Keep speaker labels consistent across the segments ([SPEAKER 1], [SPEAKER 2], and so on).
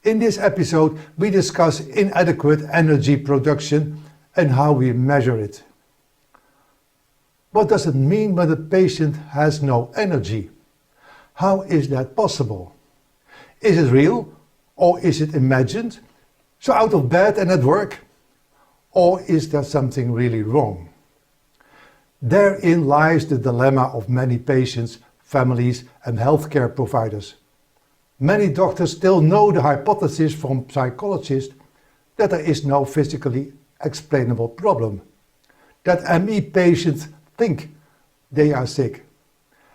[SPEAKER 1] In this episode, we discuss inadequate energy production and how we measure it. What does it mean when a patient has no energy? How is that possible? Is it real or is it imagined? So out of bed and at work? Or is there something really wrong? Therein lies the dilemma of many patients, families and healthcare providers. Many doctors still know the hypothesis from psychologists that there is no physically explainable problem, that ME patients think they are sick,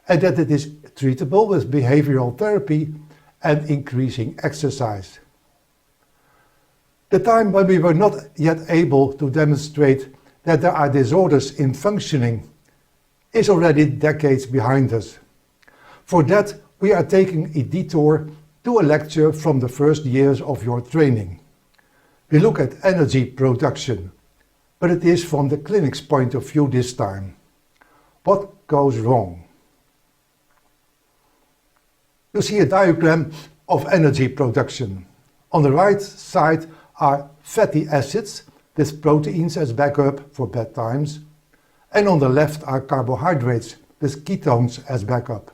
[SPEAKER 1] and that it is treatable with behavioral therapy and increasing exercise. The time when we were not yet able to demonstrate that there are disorders in functioning is already decades behind us. For that, we are taking a detour to a lecture from the first years of your training. We look at energy production, but it is from the clinic's point of view this time. What goes wrong? You see a diagram of energy production. On the right side are fatty acids with proteins as backup for bad times, and on the left are carbohydrates with ketones as backup.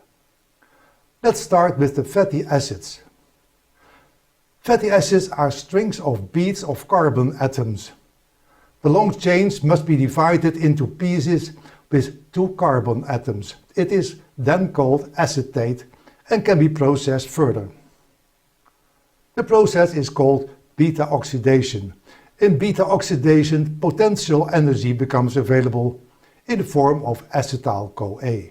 [SPEAKER 1] Let's start with the fatty acids. Fatty acids are strings of beads of carbon atoms. The long chains must be divided into pieces with 2 carbon atoms. It is then called acetate and can be processed further. The process is called beta oxidation. In beta oxidation, potential energy becomes available in the form of acetyl-CoA.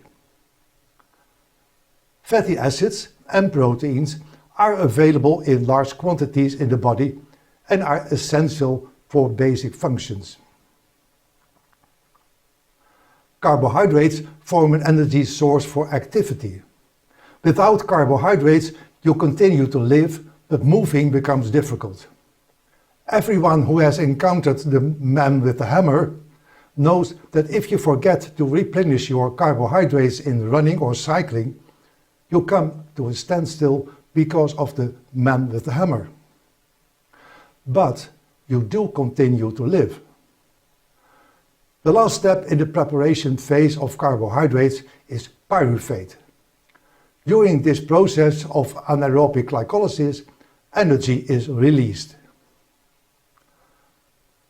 [SPEAKER 1] Fatty acids and proteins are available in large quantities in the body and are essential for basic functions. Carbohydrates form an energy source for activity. Without carbohydrates, you continue to live, but moving becomes difficult. Everyone who has encountered the man with the hammer knows that if you forget to replenish your carbohydrates in running or cycling, you come to a standstill because of the man with the hammer. But you do continue to live. The last step in the preparation phase of carbohydrates is pyruvate. During this process of anaerobic glycolysis, energy is released.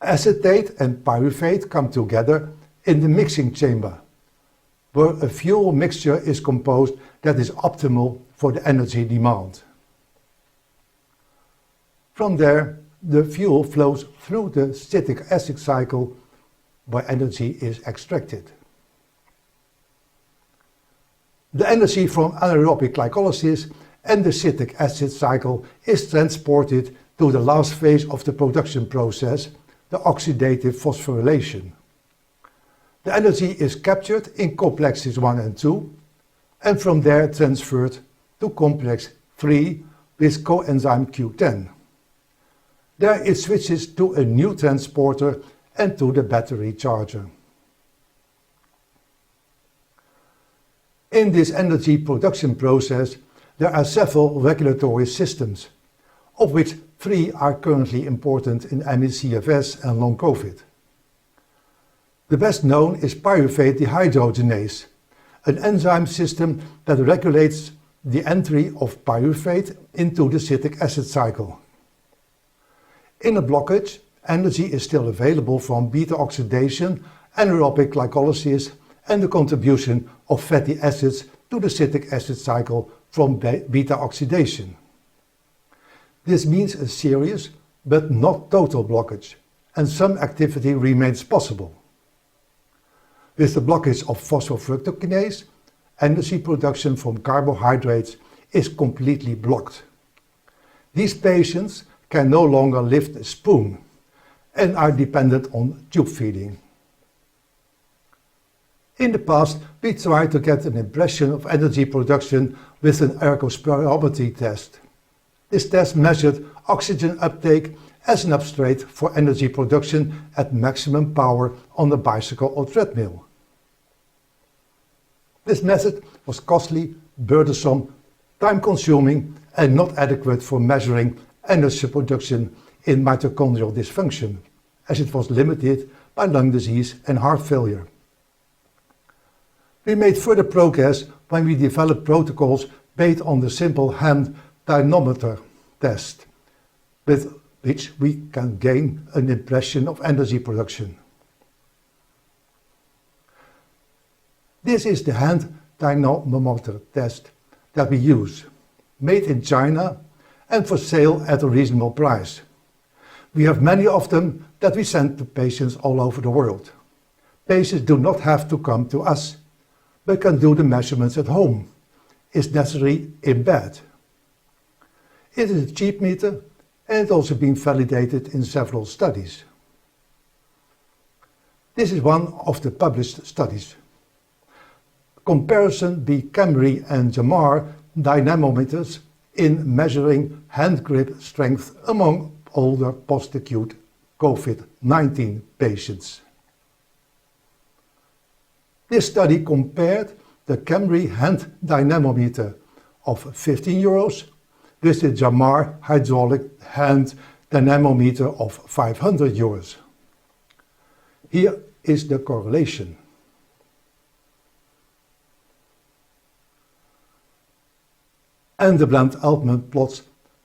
[SPEAKER 1] Acetate and pyruvate come together in the mixing chamber, where a fuel mixture is composed that is optimal for the energy demand. From there, the fuel flows through the citric acid cycle, where energy is extracted. The energy from anaerobic glycolysis and the citric acid cycle is transported to the last phase of the production process, the oxidative phosphorylation. The energy is captured in complexes 1 and 2, and from there transferred to complex 3 with coenzyme Q10. There it switches to a new transporter and to the battery charger. In this energy production process, there are several regulatory systems, of which 3 are currently important in ME, CFS and Long COVID. The best known is pyruvate dehydrogenase, an enzyme system that regulates the entry of pyruvate into the citric acid cycle. In a blockage, energy is still available from beta oxidation, anaerobic glycolysis, and the contribution of fatty acids to the citric acid cycle from beta oxidation. This means a serious but not total blockage, and some activity remains possible. With the blockage of phosphofructokinase, energy production from carbohydrates is completely blocked. These patients can no longer lift a spoon and are dependent on tube feeding. In the past, we tried to get an impression of energy production with an ergospirometry test. This test measured oxygen uptake as an substrate for energy production at maximum power on a bicycle or treadmill. This method was costly, burdensome, time-consuming and not adequate for measuring energy production in mitochondrial dysfunction, as it was limited by lung disease and heart failure. We made further progress when we developed protocols based on the simple hand dynamometer test, with which we can gain an impression of energy production. This is the hand dynamometer test that we use, made in China and for sale at a reasonable price. We have many of them that we send to patients all over the world. Patients do not have to come to us, but can do the measurements at home, if necessary in bed. It is a cheap meter and it's also been validated in several studies. This is one of the published studies. Comparison between Camry and Jamar dynamometers in measuring hand grip strength among older post-acute COVID-19 patients. This study compared the Camry hand dynamometer of €15 with the Jamar hydraulic hand dynamometer of €500. Here is the correlation. And the blend-Altman plots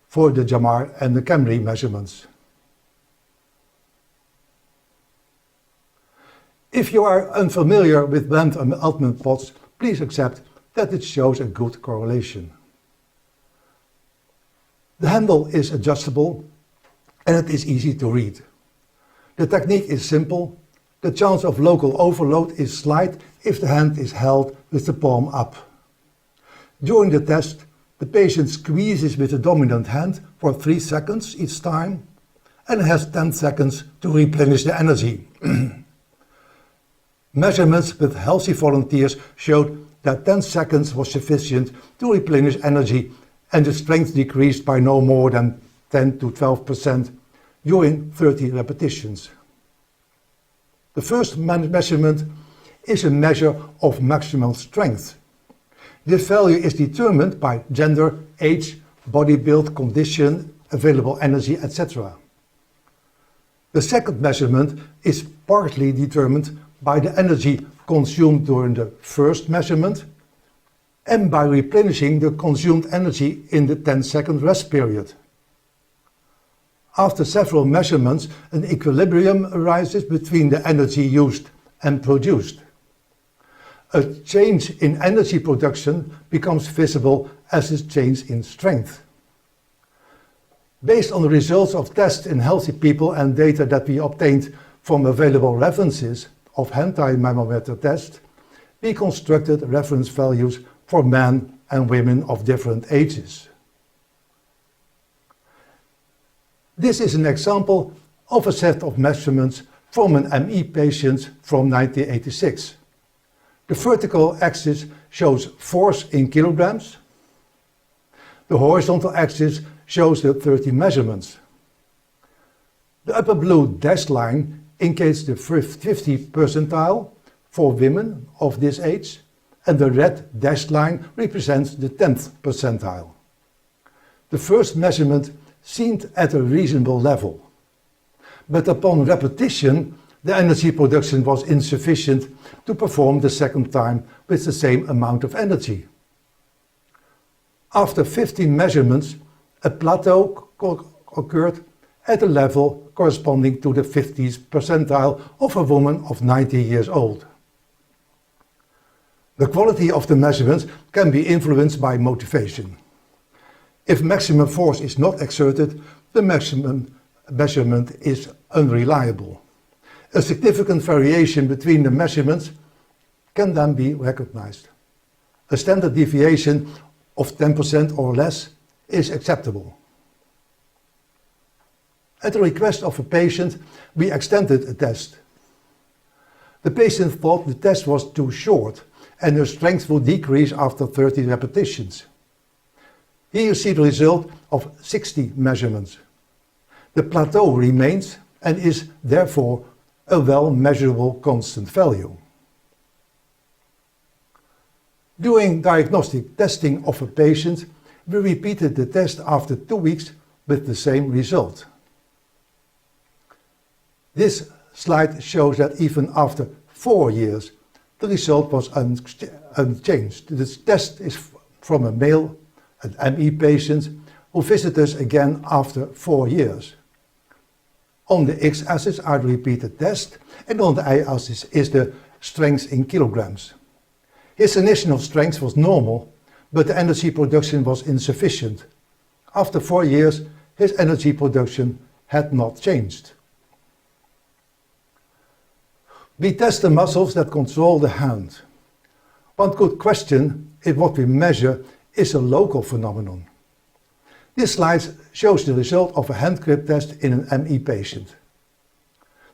[SPEAKER 1] for the Jamar and the Camry measurements. If you are unfamiliar with blend and Altman plots, please accept that it shows a good correlation. The handle is adjustable and it is easy to read. The technique is simple. The chance of local overload is slight if the hand is held with the palm up. During the test, the patient squeezes with the dominant hand for 3 seconds each time and has 10 seconds to replenish the energy. Measurements with healthy volunteers showed that 10 seconds was sufficient to replenish energy and the strength decreased by no more than 10 to 12% during 30 repetitions. The first measurement is a measure of maximal strength. This value is determined by gender, age, body build, condition, available energy, etc. The second measurement is partly determined by the energy consumed during the first measurement and by replenishing the consumed energy in the 10-second rest period. After several measurements, an equilibrium arises between the energy used and produced. A change in energy production becomes visible as a change in strength. Based on the results of tests in healthy people and data that we obtained from available references of hand dynamometer tests, we constructed reference values for men and women of different ages. This is an example of a set of measurements from an ME patient from 1986. The vertical axis shows force in kilograms. The horizontal axis shows the 30 measurements. The upper blue dashed line indicates the 50th percentile for women of this age, and the red dashed line represents the 10th percentile. The first measurement seemed at a reasonable level, but upon repetition, the energy production was insufficient to perform the second time with the same amount of energy. After 15 measurements, a plateau occurred at a level corresponding to the 50th percentile of a woman of 90 years old. The quality of the measurements can be influenced by motivation. If maximum force is not exerted, the maximum measurement is unreliable. A significant variation between the measurements can then be recognized. A standard deviation of 10% or less is acceptable. At the request of a patient, we extended a test. The patient thought the test was too short and her strength would decrease after 30 repetitions. Here you see the result of 60 measurements. The plateau remains and is therefore a well-measurable constant value. During diagnostic testing of a patient, we repeated the test after 2 weeks with the same result. This slide shows that even after 4 years, the result was unchanged. This test is from a male, an ME patient, who visited us again after 4 years. On the x-axis are the repeated test, and on the y-axis is the strength in kilograms. His initial strength was normal, but the energy production was insufficient. After 4 years, his energy production had not changed. We test the muscles that control the hand. One could question if what we measure is a local phenomenon. This slide shows the result of a hand grip test in an ME patient.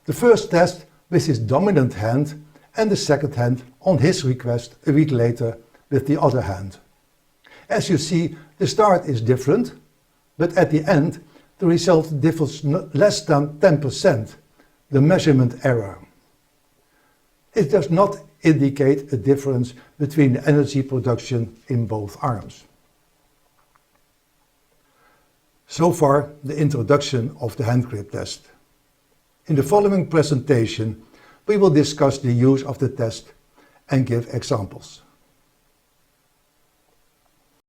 [SPEAKER 1] The first test with his dominant hand and the second hand on his request a week later with the other hand. As you see, the start is different, but at the end the result differs less than 10%, the measurement error. It does not indicate a difference between the energy production in both arms. So far, the introduction of the hand grip test. In the following presentation, we will discuss the use of the test and give examples.